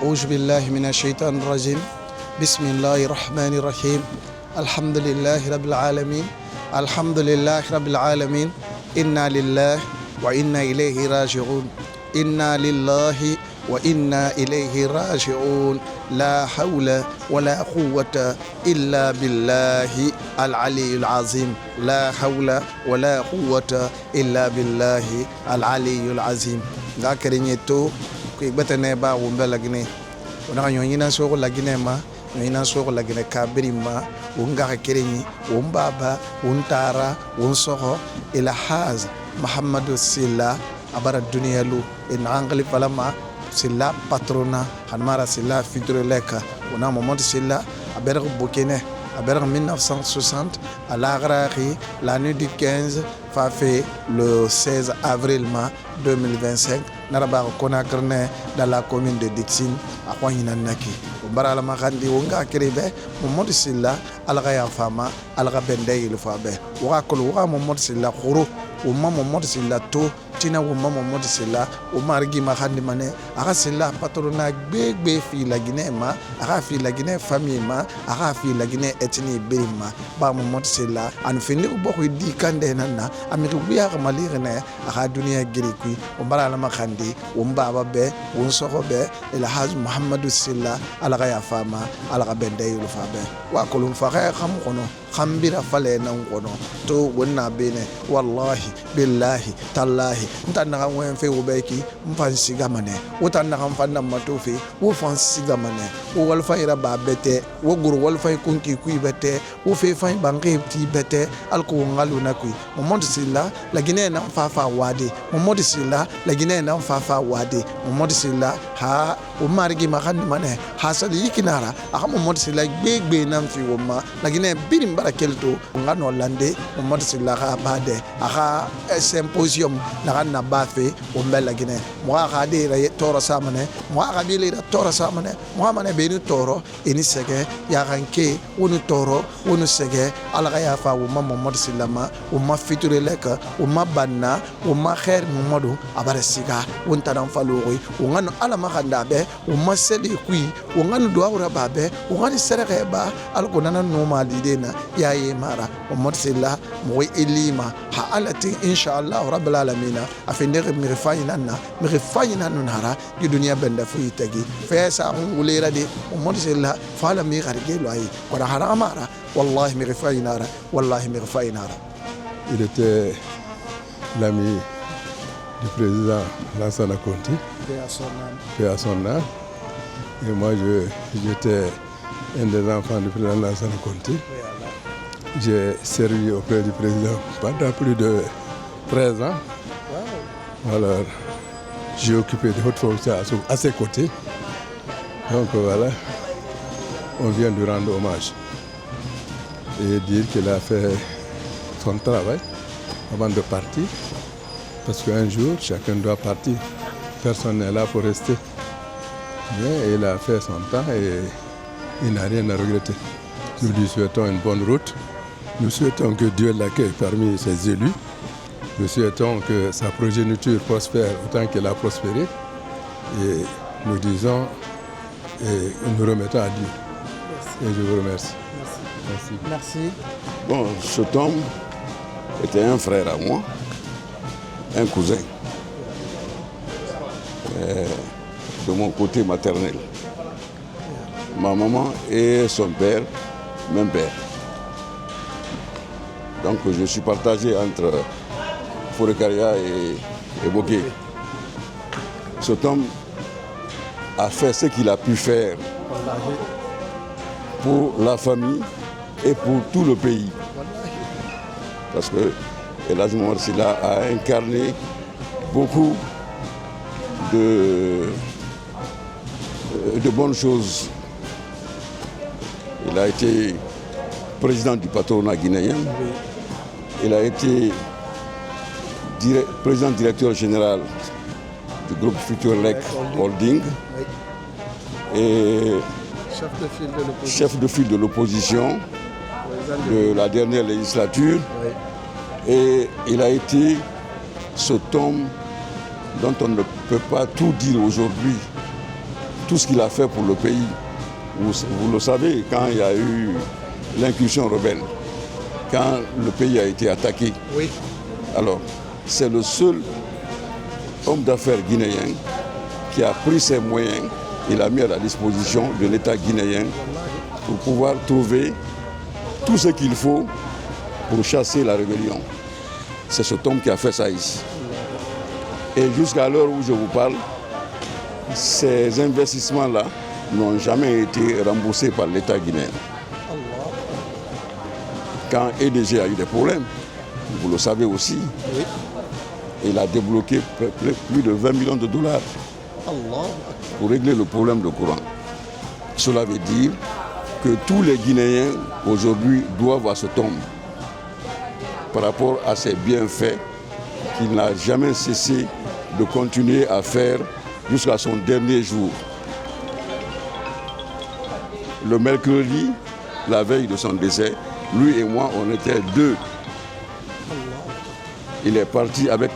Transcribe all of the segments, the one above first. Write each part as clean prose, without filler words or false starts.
أعوذ بالله من الشيطان الرجيم بسم الله الرحمن الرحيم الحمد لله رب العالمين الحمد لله رب العالمين إنا لله وإنا إليه راجعون إنا لله وإنا إليه راجعون لا حول ولا قوة إلا بالله العلي العظيم لا حول ولا قوة إلا بالله العلي العظيم غاكرينيتو كي بتني با ومبلغني ونحن ينينا سوق لغني ما ينينا سوق لغني كابري ما ونغا كريني ومبابا ونتارا ونسوخو إلى حاز محمد سيلا أبار الدنيا لو إن أنغلي فلما سيلا باترونا هنمارا سيلا فيدروليكا ونا مومنت سيلا أبرغ بوكينه أبرغ 1960 à l'Agrari, la nuit du 15 fa fait le 16 avril 2025 naraba konakrne dans la commune de Dixine à Kwanyanaki barala makandi wonga kirebe momod silla alga ya fama alga bende il fabe wa kul wa momod silla khuru umma momod silla to tina umma momod silla umargi makandi mane aga silla patrona gbegbe fi la Guinée ma aga fi la Guinée famille ma aga fi la Guinée ethnie birima ba momod silla an fini bokku di kande nanna ami wiya malirene aga dunia girikui barala makandi umbaba be unsoko be el haj muhammadu silla alga ya fama alga bende il fabe wa kulum faqa kham kono khambira fale nan kono to wonna bene wallahi billahi tallahi ntanna kan wen fe ubeki mfan sigamane utanna kan fanna matofi wo fan sigamane wo wal fayra ba bete wo gur wal fay kunki kuy bete wo fe fay bangi ti bete alko ngaluna kuy momod silla la Guinée na fafa wadi momod silla la Guinée na fafa wadi momod silla ha o margi makandi mane hasali ikinara aka momod silla gbegbe nan fi woma la Guinée birim barakelto ngano lande momod silla ka bade aka symposium na bafe o mbella Guinée mo aka de ra toro samane mo aka bile ra toro samane mo mane be ni toro eni sege ya ranke wonu toro wonu sege alaga ya fa woma momod silla ma woma fiture leka woma banna woma khair momodu abare siga wonta dan falori wongano ala makanda be woma sedi kui wongano do awra babe wongani serege ba alko nana normal dina ya ye mara momod silla mo elima ha alati inshallah rabbil alamin afinde mi refayina nunara di dunia benda fu tagi fesa ulera de momod silla fala mi garge lo ay ko hara amara wallahi mi refayina wallahi mi refayina. Il était l'ami du président Lansana Conté, paix à son âme. Et moi, j'étais un des enfants du président Lansana Conté. J'ai servi auprès du président pendant plus de 13 ans. Alors, j'ai occupé de hautes fonctions à ses côtés. Donc voilà, on vient de rendre hommage et dire qu'il a fait son travail avant de partir, parce qu'un jour chacun doit partir, personne n'est là pour rester. Mais il a fait son temps et il n'a rien à regretter. Nous lui souhaitons une bonne route, nous souhaitons que Dieu l'accueille parmi ses élus, nous souhaitons que sa progéniture prospère autant qu'elle a prospéré, et nous disons et nous remettons à Dieu. Merci. Et je vous remercie. Merci. Bon, cet homme était un frère à moi, un cousin, de mon côté maternel. Ma maman et son père, même père. Donc je suis partagé entre Forêt-Karia et Boké. Cet homme a fait ce qu'il a pu faire pour la famille et pour tout le pays. Parce que El Hadj Momad Silla a incarné beaucoup de bonnes choses. Il a été président du patronat guinéen. Il a été président directeur général du groupe Futurelec Holding et chef de file de l'opposition de la dernière législature. Et il a été cet homme dont on ne peut pas tout dire aujourd'hui, tout ce qu'il a fait pour le pays. Vous le savez, quand il y a eu l'incursion rebelle, quand le pays a été attaqué, Oui. alors c'est le seul homme d'affaires guinéen qui a pris ses moyens et l'a mis à la disposition de l'État guinéen pour pouvoir trouver tout ce qu'il faut pour chasser la rébellion. C'est cet homme qui a fait ça ici. Et jusqu'à l'heure où je vous parle, ces investissements-là n'ont jamais été remboursés par l'État guinéen. Quand EDG a eu des problèmes, vous le savez aussi, Oui. il a débloqué plus de 20 millions de dollars pour régler le problème de courant. Cela veut dire que tous les Guinéens aujourd'hui doivent à cet homme par rapport à ses bienfaits qu'il n'a jamais cessé de continuer à faire jusqu'à son dernier jour. Le mercredi, la veille de son décès, lui et moi, on était deux. Il est parti avec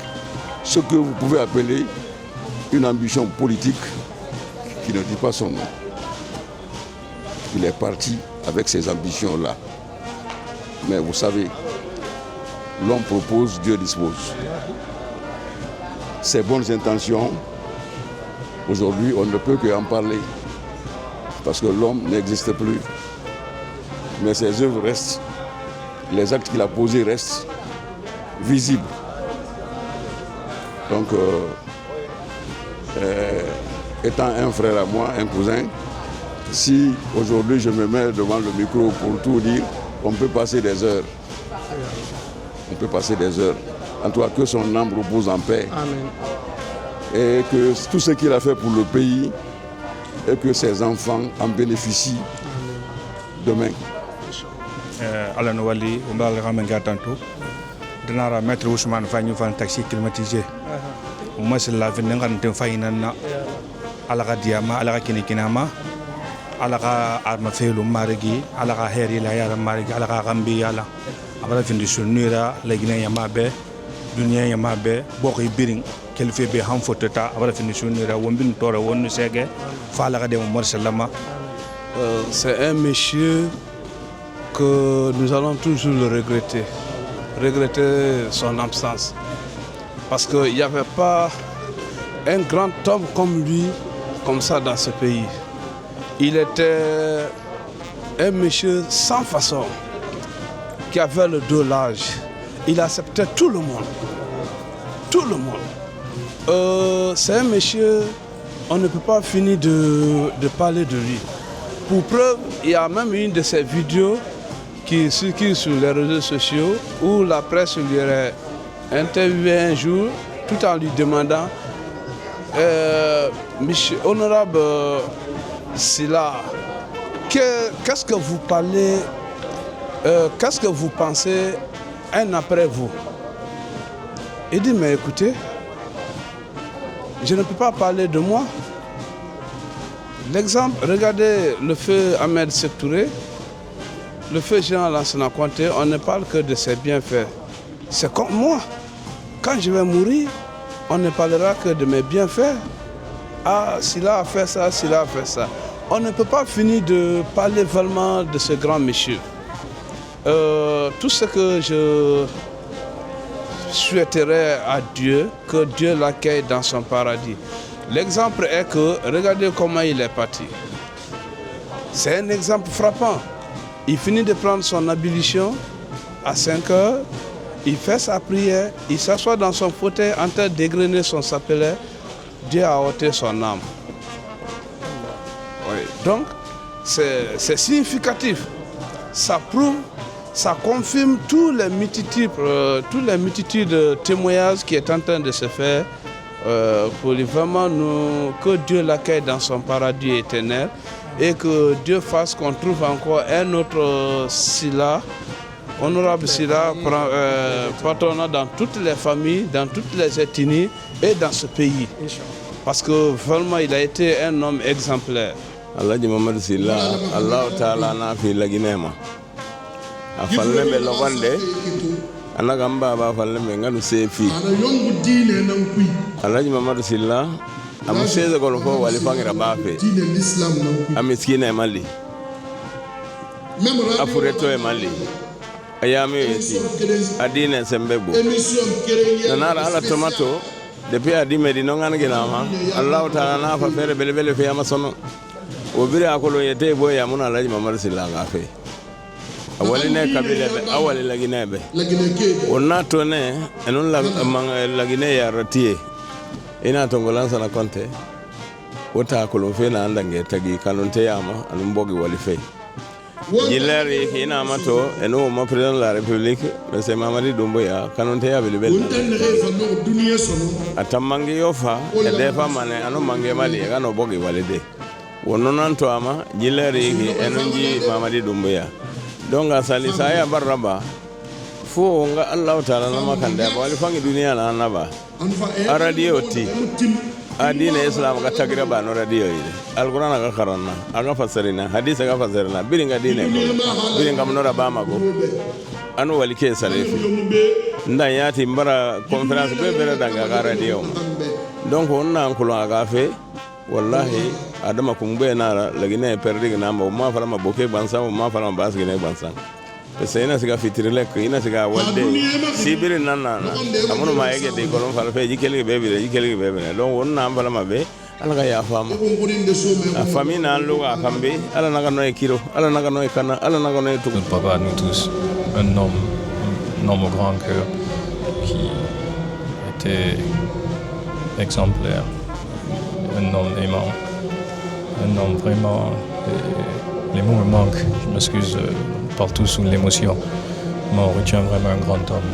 ce que vous pouvez appeler une ambition politique qui ne dit pas son nom. Il est parti avec ces ambitions-là. Mais vous savez, l'homme propose, Dieu dispose. Ses bonnes intentions, aujourd'hui, on ne peut qu'en parler. Parce que l'homme n'existe plus. Mais ses œuvres restent, les actes qu'il a posés restent visibles. Donc, étant un frère à moi, un cousin, si aujourd'hui je me mets devant le micro pour tout dire, on peut passer des heures. On peut passer des heures. En tout cas, que son âme repose en paix. Amen. Et que tout ce qu'il a fait pour le pays, et que ses enfants en bénéficient demain. Alan Wali, Ombal Ramenga Tanto, Denara Maître Ousmane Fagnou Fan taxi climatisé. Moi, c'est la Venengan de Fainana, Alara Diama, Alara Kinikinama, Alara Armafelo Marigi, Alara Heri, Layara Marigi, Alara Rambi Yala, Abra Findus Nura, Legina Yamabe, Dunia Yamabe, Bori Biring, Kelfebe Hamfoteta, Abra Findus Nura, Wombin Tora, Wonu Sege, Falara de Morsalama. C'est un monsieur que nous allons toujours le regretter son absence. Parce qu'il n'y avait pas un grand homme comme lui, comme ça dans ce pays. Il était un monsieur sans façon, qui avait le dos large. Il acceptait tout le monde. Tout le monde. C'est un monsieur, on ne peut pas finir de parler de lui. Pour preuve, il y a même une de ces vidéos qui circule sur les réseaux sociaux où la presse lui aurait interviewé un jour tout en lui demandant Monsieur Honorable Silla, qu'est-ce que vous parlez, qu'est-ce que vous pensez un après vous? Il dit, mais écoutez, je ne peux pas parler de moi. L'exemple, regardez le feu Ahmed Sékou Touré, le feu Jean Lansana Conté, on ne parle que de ses bienfaits. C'est comme moi. Quand je vais mourir, on ne parlera que de mes bienfaits. Ah, Silla a fait ça, Silla a fait ça. On ne peut pas finir de parler vraiment de ce grand monsieur. Tout ce que je souhaiterais à Dieu, que Dieu l'accueille dans son paradis. L'exemple est que, regardez comment il est parti. C'est un exemple frappant. Il finit de prendre son ablution à 5 heures, il fait sa prière, il s'assoit dans son fauteuil en train d'égrener son chapelet. Dieu a ôté son âme. Oui. Donc, c'est significatif. Ça prouve, ça confirme tous les multitudes de témoignages qui est en train de se faire pour vraiment que Dieu l'accueille dans son paradis éternel et que Dieu fasse qu'on trouve encore un autre Silla, honorable Silla, patronat dans toutes les familles, dans toutes les ethnies et dans ce pays. Parce que vraiment il a été un homme exemplaire. Allah Muhammad Silla, Allah Ta'ala na fi laginema. Afalle me logande, anagamba ba falle me nganu sefi. Allah Muhammad Silla, am seze ko ko wali fangira ba fe am skina e mali afureto e mali ayami yeti adine sembebo nanara ala tomato depuis adi medino ngana ginama allah taala na fa fere bele fe amasono o bire akolo yete boy amuna alaji mamar silanga fe awali ne kabile be awali lagine be onna to ne enon lagine ya ratie ina tongolan sana konte wota akolo fe na andange tagi kanonte yama anum bogi wali fe Gileri ina mato eno mo president de la République monsieur Mamadi Doumbouya kanonte ya belbel atamangi yofa e defa mane ano mange mali e kano bogi walide wononan to ama gileri enonji Mamadi Doumbouya donga sali saya barraba fo nga Allah taala na makande ba wali fangi duniya na naba radio ti adina islam ga tagira ba no radio ile alquran ga karana aga fasarina hadith ga fasarina biringa dine biringa mnora ba mago anu wali ke salefi ndan yati mbara conference be bere danga ga radio donc onna ankulo aga fe wallahi adama kumbe na lagine perdi na ma fara ma boke bansa ma fara ma bas gine bansa pese ina siga fitirile ko ina siga wadde sibiri nanna amuno ma yege de kolon fala fe jikeli bebe donc wonna ambala mabe ala ga ya fama la famille na luga kambe ala naga no kilo ala naga no kana ala naga no tout notre papa nous tous un homme au grand cœur qui était exemplaire, un homme aimant, un homme vraiment, les mots me manquent, je m'excuse partout sous l'émotion, mais on retient vraiment un grand homme,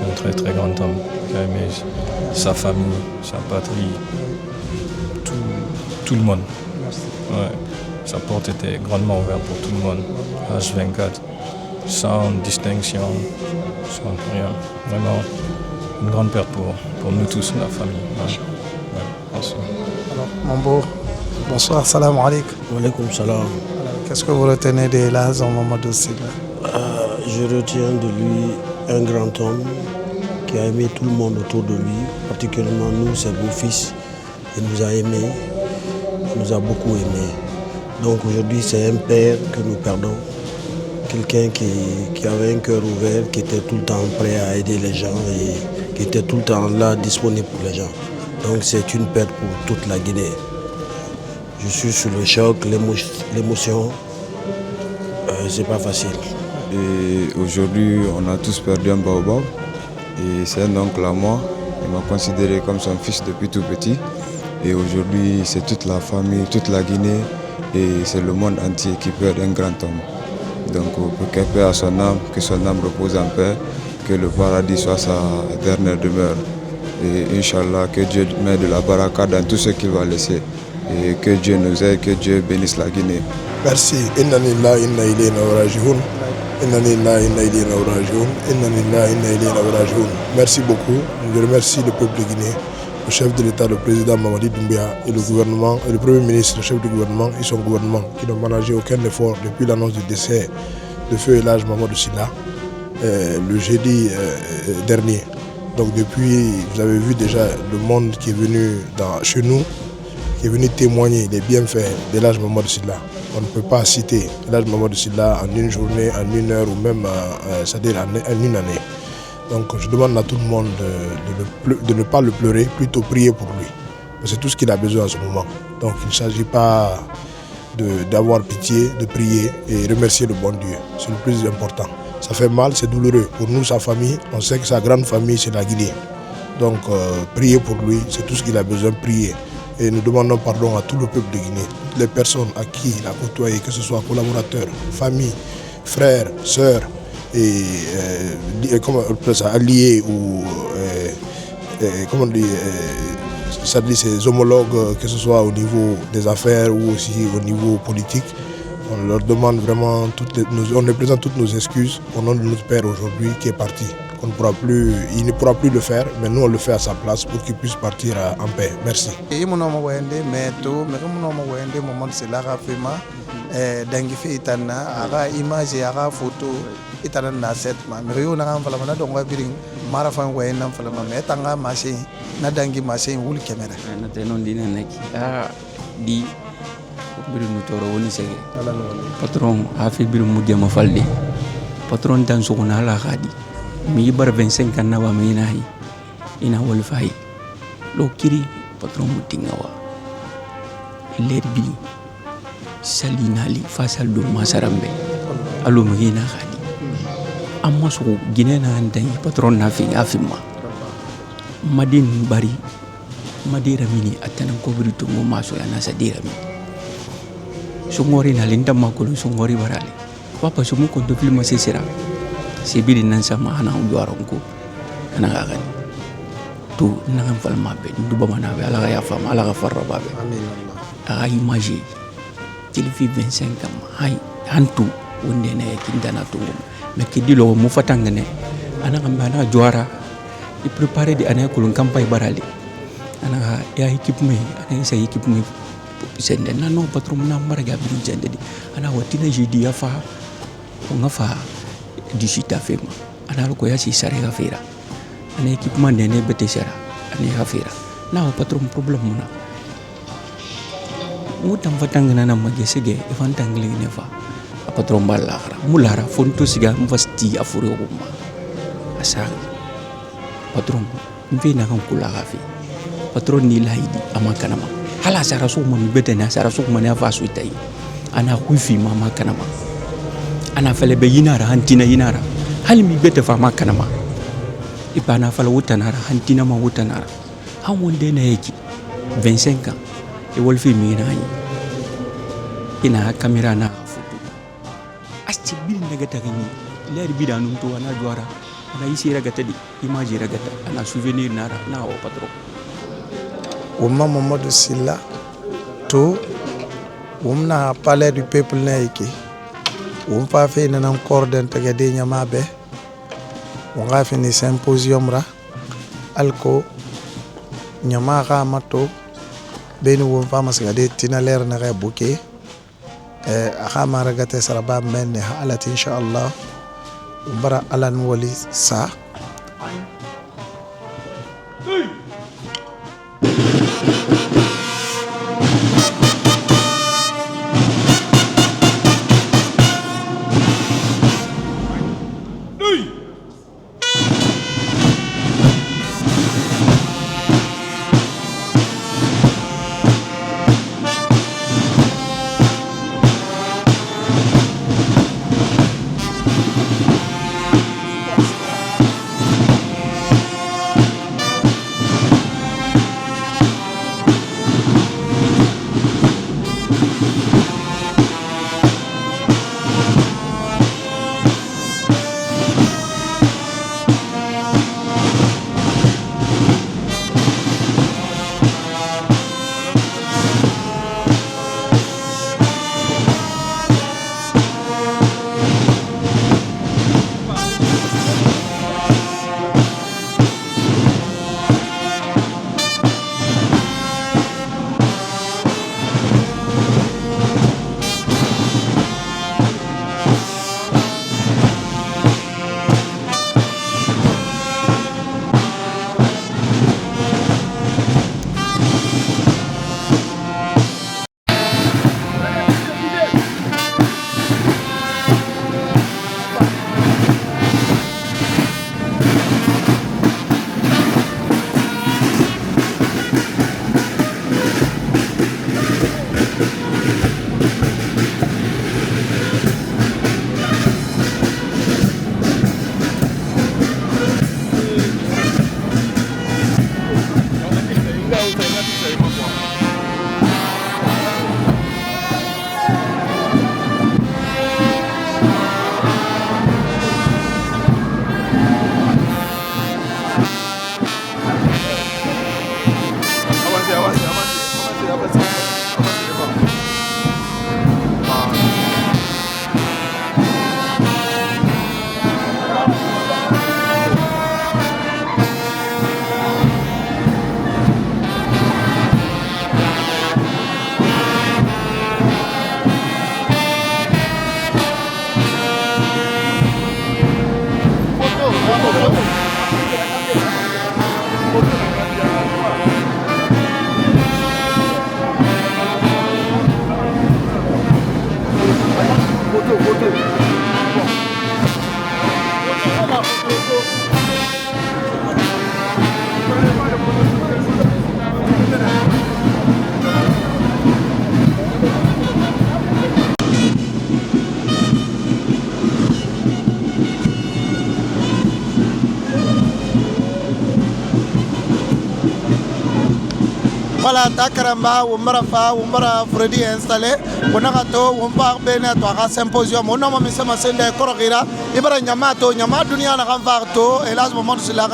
un très très grand homme qui a aimé sa famille, sa patrie, tout le monde. Ouais. Sa porte était grandement ouverte pour tout le monde, H24, sans distinction, sans rien. Vraiment une grande perte pour nous tous, la famille. Ouais. Ouais. Merci. Alors, mon beau, bonsoir, salam alaikum. Wa alaikum salam. Qu'est-ce que vous retenez de Elhadj Mamadou Sylla? Je retiens de lui un grand homme qui a aimé tout le monde autour de lui, particulièrement nous, ses beaux-fils. Il nous a aimés, il nous a beaucoup aimés. Donc aujourd'hui, c'est un père que nous perdons. Quelqu'un qui avait un cœur ouvert, qui était tout le temps prêt à aider les gens et qui était tout le temps là, disponible pour les gens. Donc c'est une perte pour toute la Guinée. Je suis sous le choc, l'émotion, c'est pas facile. Et aujourd'hui, on a tous perdu un baobab. Et c'est un oncle à moi. Il m'a considéré comme son fils depuis tout petit. Et aujourd'hui, c'est toute la famille, toute la Guinée. Et c'est le monde entier qui perd un grand homme. Donc, pour qu'il paix à son âme, que son âme repose en paix, que le paradis soit sa dernière demeure. Et Inch'Allah, que Dieu mette de la baraka dans tout ce qu'il va laisser. Et que Dieu nous aide, que Dieu bénisse la Guinée. Merci. Inna lillahi inna ilayhi raji'un. Inna lillahi inna ilayhi raji'un. Inna lillahi inna ilayhi raji'un. Merci beaucoup. Je remercie le peuple guinéen, le chef de l'État, le président Mamadi Doumbouya et le gouvernement, et le premier ministre, le chef du gouvernement et son gouvernement qui n'ont managé aucun effort depuis l'annonce du décès de feu Elhadj Mamadou Sylla le jeudi dernier. Donc depuis, vous avez vu déjà le monde qui est venu chez nous, qui est venu témoigner des bienfaits d'Elhadj Mamadou Sylla. On ne peut pas citer Elhadj Mamadou Sylla en une journée, en une heure ou même c'est-à-dire en une année. Donc je demande à tout le monde de ne pas le pleurer, plutôt prier pour lui. C'est tout ce qu'il a besoin en ce moment. Donc il ne s'agit pas d'avoir pitié, de prier et remercier le bon Dieu. C'est le plus important. Ça fait mal, c'est douloureux. Pour nous, sa famille, on sait que sa grande famille, c'est la Guinée. Donc prier pour lui, c'est tout ce qu'il a besoin, prier. Et nous demandons pardon à tout le peuple de Guinée, toutes les personnes à qui il a côtoyé, que ce soit collaborateurs, famille, frères, sœurs, et comment on appelle ça, alliés ou comment on dit, ça dit ses homologues, que ce soit au niveau des affaires ou aussi au niveau politique. On leur demande vraiment, on leur présente toutes nos excuses au nom de notre père aujourd'hui qui est parti. Il ne pourra plus le faire, mais nous on le fait à sa place pour qu'il puisse partir en paix. Merci. mara fan waye nan fala ma me tanga machine na dangi machine wul kemera na te non dina neki di biru nu toro woni sege patron a fi biru mu gema falde patron dan so na la khadi mi bar 25 kan na ba mi nahi ina wol fay lo kiri patron mu tingawa ler bi salinali fasal do masarambe alu mi na khadi amma so ginena andai patron na fi afima madin bari madira mini atanan ko biri tungo maso ya nasa dira mini sungori na linda makulu sungori barale papa sumu konto film sesira sibiri nan sama ana ujuaronku ana gagani tu nan falma be ndu bamana be ala ya fama ala farra babe amin allah ay image tilfi 25 kam hay hantu wonde ne kindana tungo me kidilo mu fatangane ana ngamba juara di préparer di ana kulun campagne barale ana ya équipe me ana sa équipe me sende nano patron na marga bi jende di ana watina jidi ya fa ngafa di sita fema ana ko ya si sare ga fera ana équipe man ne bete sera ana ga fera na patron problem muna mutam fatangana na magesege ifantangli ne fa patron ballara mulara fonto siga mvasti afure umma asa patron mvina kan kula gafi patron ni laidi amakanama hala sara so mo bete na sara so mo na fa suitai ana kufi mama kanama ana fele be yinara hantina yinara hal mi bete fa makanama ibana fala wutanara hantina ma wutanara han wonde na yeki 25 ans e wolfi mi na yi ina kamera na asti bil negata gani ler bidanu to ana juara ana isi ragata di image ragata ana souvenir nara na o patron umma Mamadou Silla to umna palais du peuple naiki fa fe nan cordon taga de nyamabe nga fini symposium ra alko nyama ga mato benu fa masga de tina leer na ga bouquet akama ragate saraba men halat inshallah bara alan wali sa Voilà, Takaramba, Umbarafa, Umbara Freddy installé, Bonagato, Umbar Benet, Symposium, on a mis ma scène Corrira, Ibra Yamato, Yamadunia, Ramvarto, et là, moment de la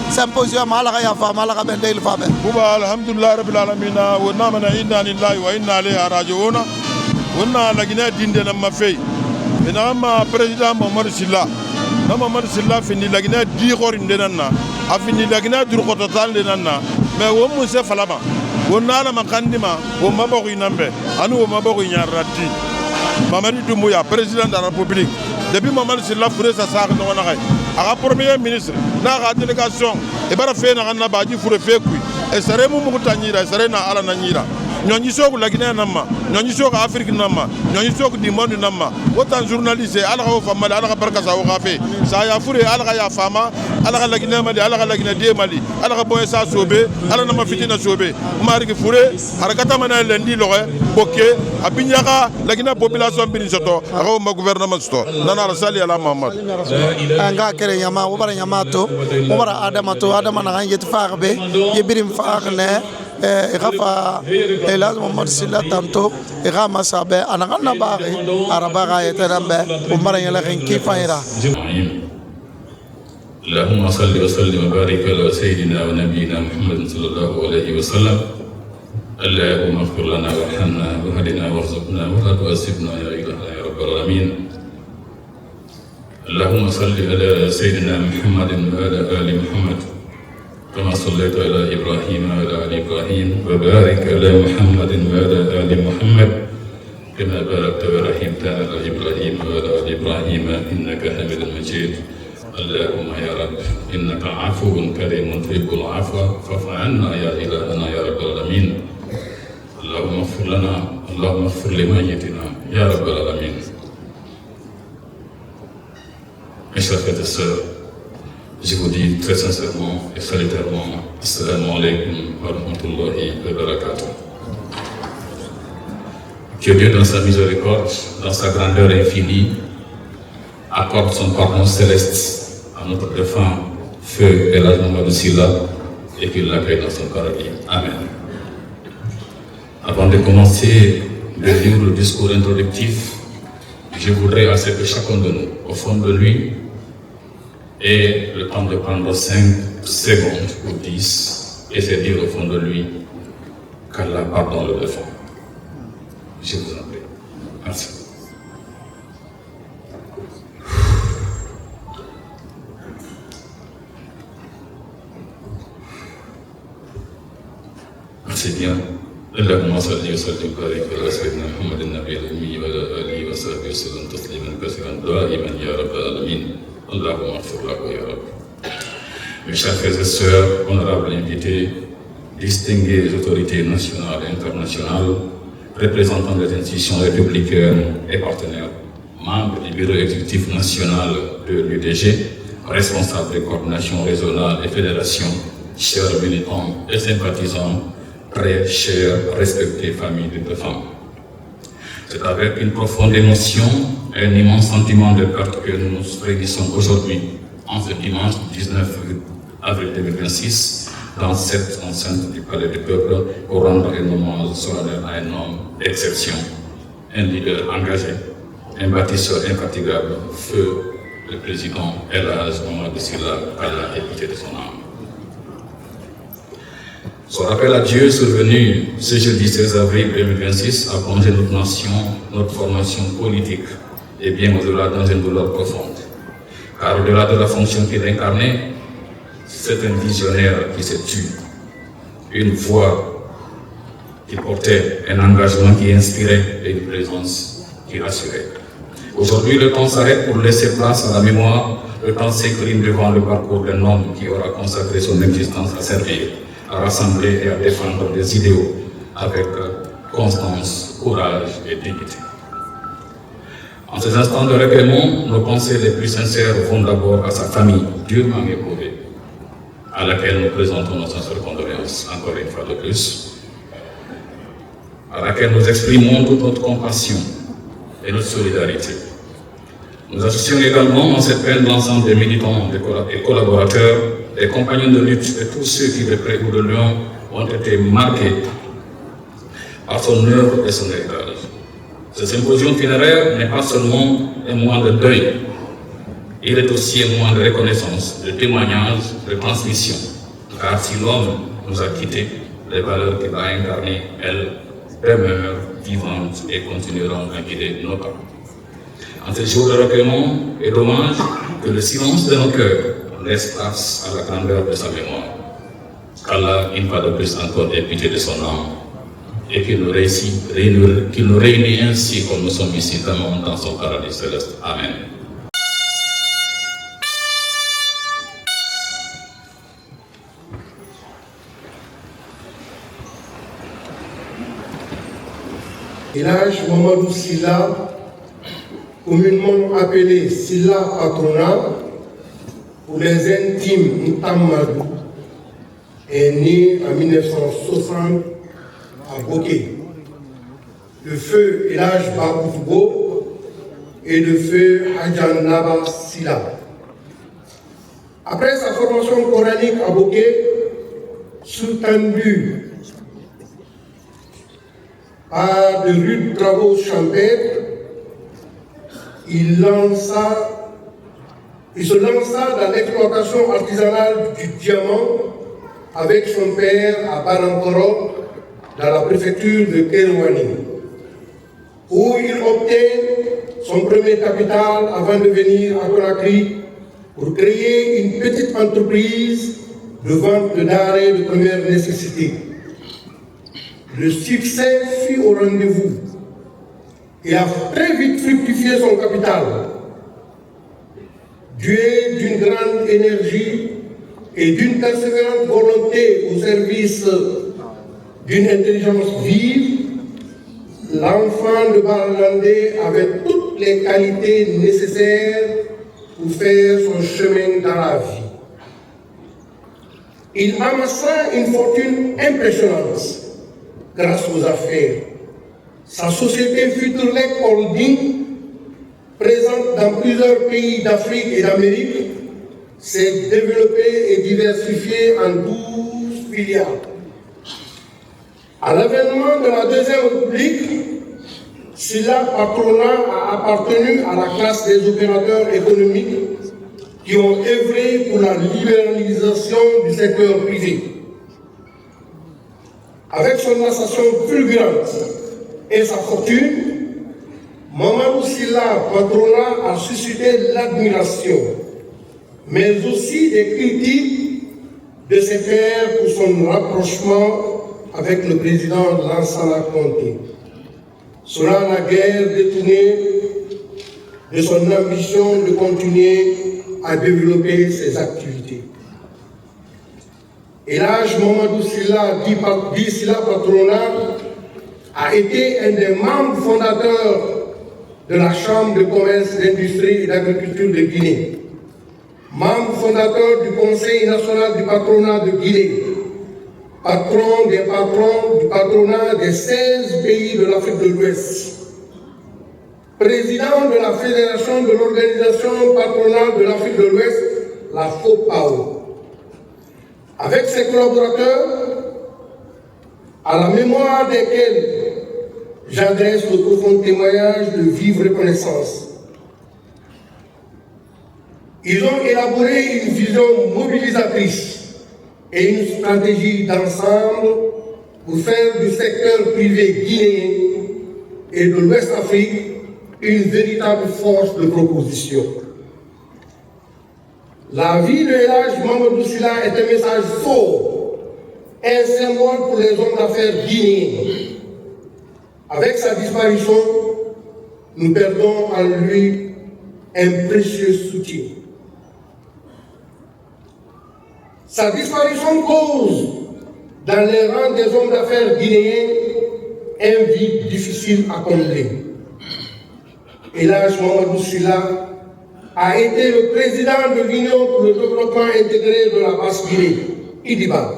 Symposium, Malaya Fama, la Bendel Fabe. Bouba, Alhamdulillah, Rabbilamina, Unamana Inna Lillahi wa Inna Leha Rajiuna, Una la Guinée d'Inde Namafei, et Nama Président Mohamed Silla. Mohamed Silla finit la Guinée d'Irorin de Nana, a fini la Guinée du Rototal de Nana, mais au Mousse Falama, au Nana Makandima, au Mabori Nambe, à nous au Mabori Yarati. Mamadi Doumbouya, président de la République, depuis Mohamed Silla Fouré Sassar Nouanaï, à la première ministre, dans la délégation, et bien fait un abadi Fouré Fékoui, et serait Moumoutanira, et serait na Alananira. Nous sommes la Guinée Nama, nous sommes l'Afrique Nama, nous sommes du monde Nama. Autant journalistes, Alra Fama, Alra Barkasa Rafe, Saya Fouré, Alra Fama, Alra la Guinée Mali, Alra la Guinée Mali, Alra Boessa Sobe, Alra Nama Fitina Sobe, Marie Fouré, Arakatamana Lendi Lore, Boké, Abinyaka, la Guinée population Binisoto, Roma gouvernement Sto, Nana Sali Ala Mamad. Anga Kere Yama, Ubara Yamato, Ubara Adamato, Adamana Yet Farbe, Yebirim Farne. Rafa Elas Mohamed Silla tanto Rama Sabe Anagana Bari Arabaga Eterambe Umara Yalakin Kifaira. اللهم صل وسلم وبارك على سيدنا ونبينا محمد صلى الله عليه وسلم. اللهم اغفر لنا وارحمنا واهدنا وارزقنا ولا تؤاخذنا يا إلهنا يا رب العالمين. اللهم صل على سيدنا محمد وعلى آل محمد كما صليت على إبراهيم وعلى آل إبراهيم وبارك على محمد وعلى آل محمد كما باركت ورحمت على إبراهيم وعلى آل إبراهيم إنك حميد مجيد. اللهم يا رب إنك عفو كريم تحب العفو فاعف عنا يا إلهنا يا رب العالمين. اللهم اغفر لنا اللهم اغفر لميتنا يا رب العالمين. Mes chers frères et sœurs, je vous dis très sincèrement et salutairement, Assalamu alaikum wa rahmatullahi wa barakatuh. Que Dieu, dans sa miséricorde, dans sa grandeur infinie, accorde son pardon céleste à notre défunt feu El Hadj Mamadou Sylla et qu'il l'accueille dans son paradis. Amen. Avant de commencer de lire le discours introductif, je voudrais à ce que chacun de nous, au fond de lui, ait le temps de prendre 5 secondes ou 10 et se dire au fond de lui qu'Allah pardonne le défunt. Je vous en prie. Merci. Merci bien. اللهم صل وسلم وبارك على سيدنا محمد النبي الأمي وعلى آله وصحبه وسلم تسليما كثيرا دائما يا رب العالمين. اللهم اغفر له يا رب. Mes chers frères et sœurs, honorables invités, distinguées autorités nationales et internationales, représentants des institutions républicaines et partenaires, membres du bureau exécutif national de l'UDG, responsables des coordinations régionales et fédérations, chers militants et sympathisants, très chères, respectées familles de femmes. C'est avec une profonde émotion et un immense sentiment de perte que nous nous réunissons aujourd'hui, en ce dimanche 19 avril 2026, dans cette enceinte du Palais du Peuple, pour rendre un hommage solennel à un homme d'exception, un leader engagé, un bâtisseur infatigable, feu le président El Hadj Mamadou Sylla, Allah ait pitié de son âme. Son rappel à Dieu survenu ce jeudi 16 avril 2026 a plongé notre nation, notre formation politique et bien au-delà dans une douleur profonde. Car au-delà de la fonction qu'il incarnait, c'est un visionnaire qui s'est tué, une voix qui portait un engagement qui inspirait et une présence qui rassurait. Aujourd'hui, le temps s'arrête pour laisser place à la mémoire, le temps s'incline devant le parcours d'un homme qui aura consacré son existence à servir, à rassembler et à défendre des idéaux avec constance, courage et dignité. En ces instants de recueillement, nos pensées les plus sincères vont d'abord à sa famille, durement éprouvée, à laquelle nous présentons nos sincères condoléances, encore une fois de plus, à laquelle nous exprimons toute notre compassion et notre solidarité. Nous associons également dans cette peine l'ensemble des militants et collaborateurs, des compagnons de lutte et tous ceux qui, de près ou de loin, ont été marqués à son œuvre et son héritage. Ce symposium funéraire n'est pas seulement un moment de deuil, il est aussi un moment de reconnaissance, de témoignage, de transmission. Car si l'homme nous a quittés, les valeurs qu'il a incarnées, elles, demeurent vivantes et continueront à guider nos pas. En ce jour de recueillement et d'hommage, que le silence de nos cœurs laisse place à la grandeur de sa mémoire. Qu'Allah, une fois de plus encore, ait pitié de son âme et qu'il nous réunit ainsi comme nous sommes ici dans son paradis céleste. Amen. Elhadj Mamadou Sylla, communément appelé Sylla Patrona, pour les intimes Ntamadou, est né en 1960 à Boké. Le feu Elhadj Bakoutoubo et le feu Hadjan Naba Sylla. Après sa formation coranique à Boké, soutenue par de rudes travaux champêtres, il se lança dans l'exploitation artisanale du diamant avec son père à Barankoro, dans la préfecture de Kerouani, où il obtint son premier capital avant de venir à Conakry pour créer une petite entreprise de vente de denrées de première nécessité. Le succès fut au rendez-vous. Il a très vite fructifié son capital. Doué d'une grande énergie et d'une persévérante volonté au service d'une intelligence vive, l'enfant de Baralandé avait toutes les qualités nécessaires pour faire son chemin dans la vie. Il amassa une fortune impressionnante grâce aux affaires. Sa société Futurelec Holding, présente dans plusieurs pays d'Afrique et d'Amérique, s'est développée et diversifiée en 12 filiales. À l'avènement de la Deuxième République, Sylla Patrona a appartenu à la classe des opérateurs économiques qui ont œuvré pour la libéralisation du secteur privé. Avec son ascension fulgurante et sa fortune, Mamadou Sylla Patrona a suscité l'admiration, mais aussi des critiques de ses pairs pour son rapprochement avec le président Lansana Conté. Cela n'a guère détourné de son ambition de continuer à développer ses activités. Elhadj Mamadou Sylla dit Sylla Patrona a été un des membres fondateurs de la Chambre de commerce, d'industrie et d'agriculture de Guinée, membre fondateur du Conseil national du patronat de Guinée, patron des patrons du patronat des 16 pays de l'Afrique de l'Ouest, président de la Fédération de l'Organisation patronale de l'Afrique de l'Ouest, la FOPAO. Avec ses collaborateurs, à la mémoire desquels j'adresse le profond témoignage de vive reconnaissance. Ils ont élaboré une vision mobilisatrice et une stratégie d'ensemble pour faire du secteur privé guinéen et de l'Ouest-Afrique une véritable force de proposition. La vie de Elhadj Mamadou Sylla est un message fort, un symbole pour les hommes d'affaires guinéens. Avec sa disparition, nous perdons en lui un précieux soutien. Sa disparition cause, dans les rangs des hommes d'affaires guinéens, un vide difficile à combler. Elhadj Mamadou Sylla a été le président de l'Union pour le développement intégré de la Basse-Guinée, IDIBA.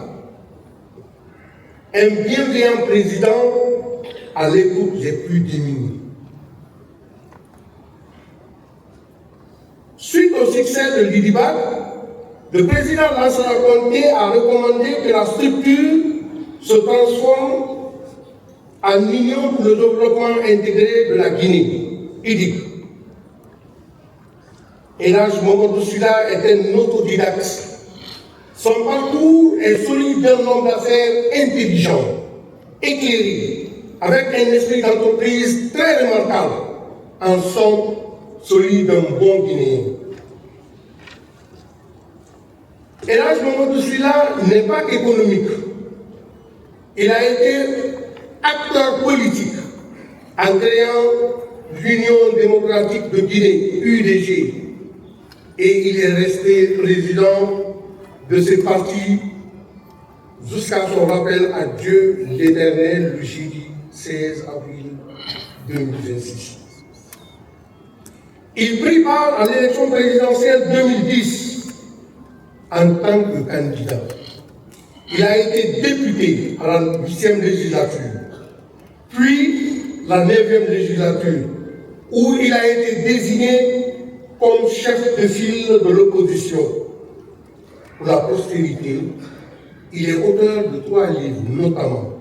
Un bienveillant président à l'écoute des plus démunis. Suite au succès de l'IDIBA, le président Lansana Conté a recommandé que la structure se transforme en en Union pour le développement intégré de la Guinée, UDIC. Elhadji Mamadou Sylla est un autodidacte. Son parcours est celui d'un homme d'affaires intelligent, éclairé, avec un esprit d'entreprise très remarquable, en somme, celui d'un bon Guinéen. Elhadji Mamadou Sylla n'est pas économique. Il a été acteur politique en créant l'Union démocratique de Guinée, UDG, et il est resté président de ce parti jusqu'à son rappel à Dieu l'Éternel le jeudi 16 avril 2026. Il prit part à l'élection présidentielle 2010 en tant que candidat. Il a été député à la 8e législature, puis la 9e législature, où il a été désigné comme chef de file de l'opposition. Pour la postérité, il est auteur de 3 livres, notamment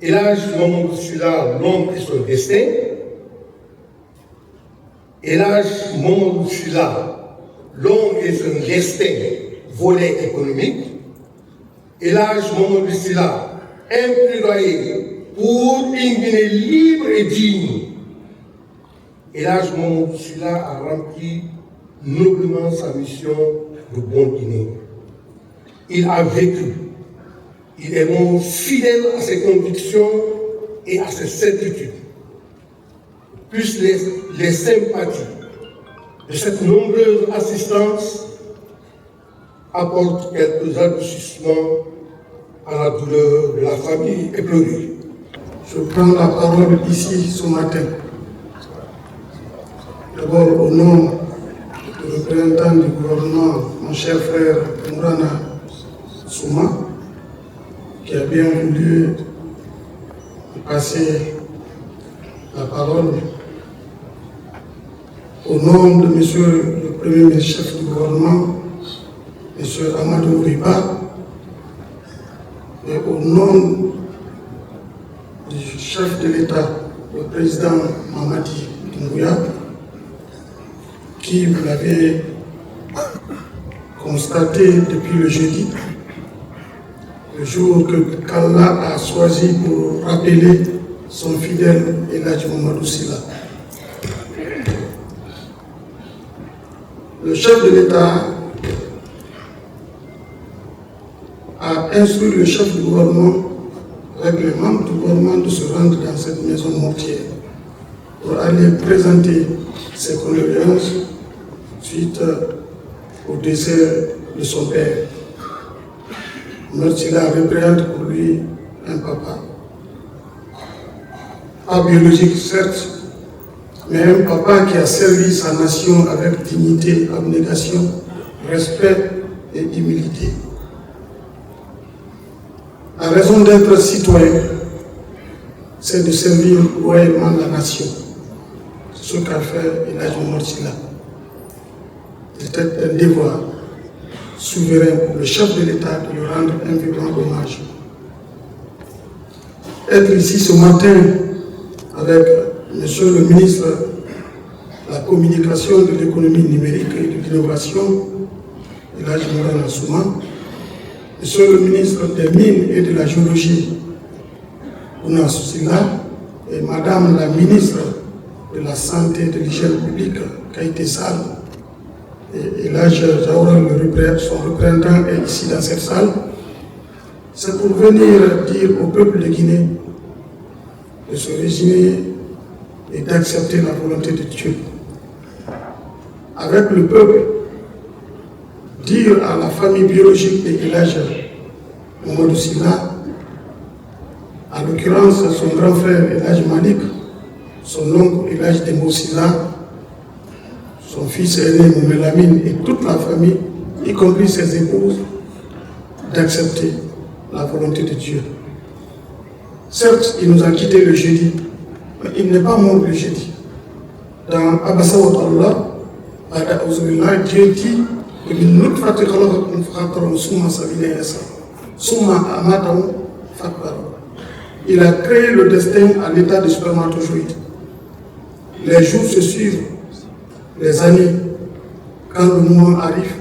Elhadji Mamadou Sylla, l'homme et son destin, Elhadji Mamadou Sylla, l'homme et son destin, volet économique, Elhadji Mamadou Sylla, un plaidoyer pour une Guinée libre et digne. Elhadji Mamadou Sylla a rempli noblement sa mission de bon Guinéen. Il a vécu, il est mort fidèle à ses convictions et à ses certitudes. Plus les sympathies de cette nombreuse assistance apportent quelques adoucissements à la douleur de la famille éplorée. Je prends la parole ici ce matin. D'abord au nom du représentant du gouvernement, mon cher frère Mourana Souma, qui a bien voulu passer la parole. Au nom de monsieur le Premier ministre chef du gouvernement, monsieur Amadou Riba, et au nom du chef de l'État, le président Mamadi Doumbouya, qui, vous l'avez constaté depuis le jeudi, le jour que qu'Allah a choisi pour rappeler son fidèle Elhadji Mamadou Sylla. Le chef de l'État a instruit le chef du gouvernement avec les membres du gouvernement de se rendre dans cette maison mortière pour aller présenter ses condoléances suite au décès de son père. Sylla représente pour lui un papa. Pas biologique certes, mais un papa qui a servi sa nation avec dignité, abnégation, respect et humilité. La raison d'être citoyen, c'est de servir loyalement la nation. C'est ce qu'a fait Elhadji Mamadou Sylla. C'était un devoir souverain pour le chef de l'État de lui rendre un vibrant hommage. Être ici ce matin avec monsieur le ministre de la communication, de l'économie numérique et de l'innovation, Elhadji Mourana Souma, monsieur le ministre des Mines et de la Géologie, Bouna Sylla, et madame la ministre de la Santé et de l'Hygiène publique, Kaïté Sall, et Elhadji Jaoura, son représentant, est ici dans cette salle, c'est pour venir dire au peuple de Guinée de se résigner et d'accepter la volonté de Dieu. Avec le peuple, dire à la famille biologique de Elhadji Mamadou Sylla, en l'occurrence son grand frère Elhadji Malik, son oncle Elhadji Dembo Sylla, son fils aîné Moumelamine et toute la famille, y compris ses épouses, d'accepter la volonté de Dieu. Certes, il nous a quittés le jeudi, mais il n'est pas mort le jeudi. Dans Abasa wa Allah, Dieu dit que nous Summa Amatahu Fakbaru. il a créé le destin à l'état de spermatozoïde. Les jours se suivent, les années. Quand le moment arrive,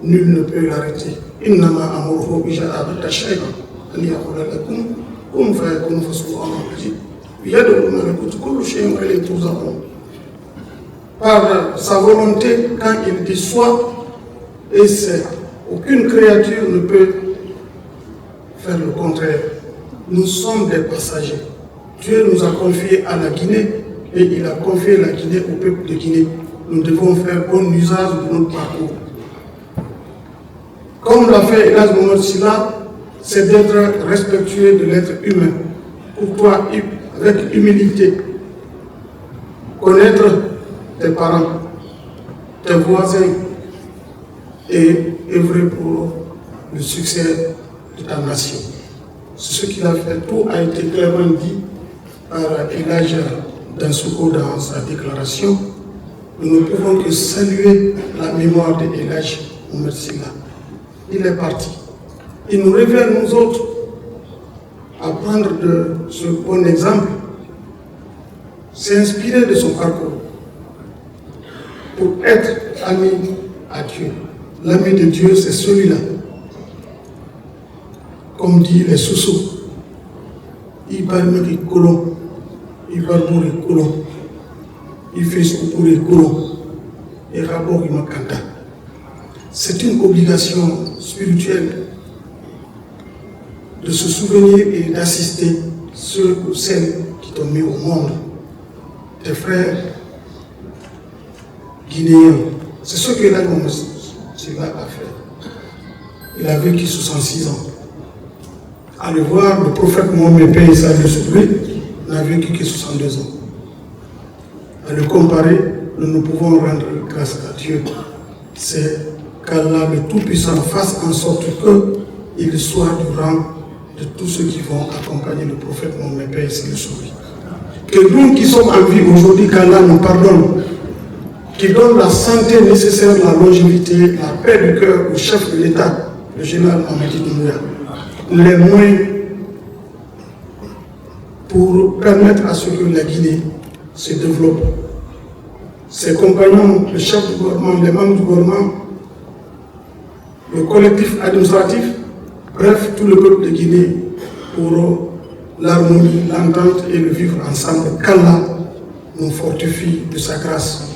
nul ne peut l'arrêter. Innama amruhu idha arada shay'an an yaqula lakum kun fayakun fasubhanahu biyadihi malakutu kulli shay'in wa ilayhi turja'un. Par sa volonté, quand il dit soit, et c'est, aucune créature ne peut faire le contraire. Nous sommes des passagers. Dieu nous a confié à la Guinée et il a confié la Guinée au peuple de Guinée. Nous devons faire bon usage de notre parcours. Comme l'a fait Elhadji Mohamed Sylla, c'est d'être respectueux de l'être humain, courtois, avec humilité, connaître tes parents, tes voisins et œuvrer pour le succès de ta nation. C'est ce qu'il a fait. Tout a été clairement dit par Elhadji Dansokho dans sa déclaration. Nous ne pouvons que saluer la mémoire de Elhadji Mohamed Sylla. Il est parti. Il nous revient, nous autres, à prendre de ce bon exemple, s'inspirer de son parcours pour être ami à Dieu. L'ami de Dieu, c'est celui-là. Comme dit les Soussous, il parle de colon, il parle de colon, il fait ce pour les colons, et rapport il m'encanta. C'est une obligation spirituelle de se souvenir et d'assister ceux ou celles qui t'ont mis au monde, tes frères guinéens. C'est ce que Elhadji Mohamed Sylla a fait. Il a vécu 66 ans. Allez voir le prophète Mohamed, paix et salut sur lui, n'a vécu que 62 ans. À le comparer, nous ne pouvons rendre grâce à Dieu. C'est qu'Allah le Tout-Puissant fasse en sorte qu'il soit du rang de tous ceux qui vont accompagner le prophète Mohamed, paix et salut sur lui. Que nous qui sommes en vie aujourd'hui, qu'Allah nous pardonne, qui donne la santé nécessaire, la longévité, la paix du cœur au chef de l'État, le général Mamadi Doumbouya, les moyens pour permettre à ce que la Guinée se développe. Ses compagnons, le chef du gouvernement, les membres du gouvernement, le collectif administratif, bref, tout le peuple de Guinée pour l'harmonie, l'entente et le vivre ensemble. Qu'Allah nous fortifie de sa grâce.